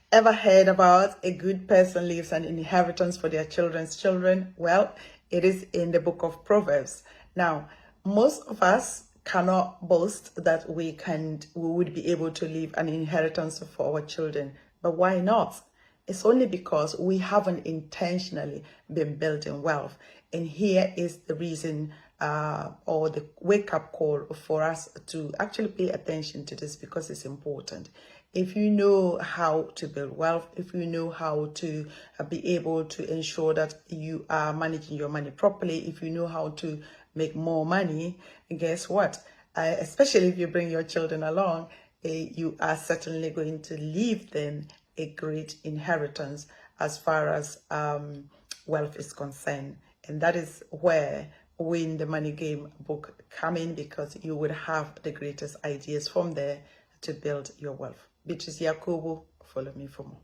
Ever heard about a good person leaves an inheritance for their children's children? Well, it is in the book of Proverbs. Now, most of us cannot boast that we would be able to leave an inheritance for our children. But why not? It's only because we haven't intentionally been building wealth. And here is the reason or the wake-up call for us to actually pay attention to this, because it's important. If you know how to build wealth, if you know how to be able to ensure that you are managing your money properly, if you know how to make more money, guess what? Especially if you bring your children along, you are certainly going to leave them a great inheritance as far as wealth is concerned. And that is where Win the Money Game book come in, because you would have the greatest ideas from there to build your wealth. Beatrice Yakubu, follow me for more.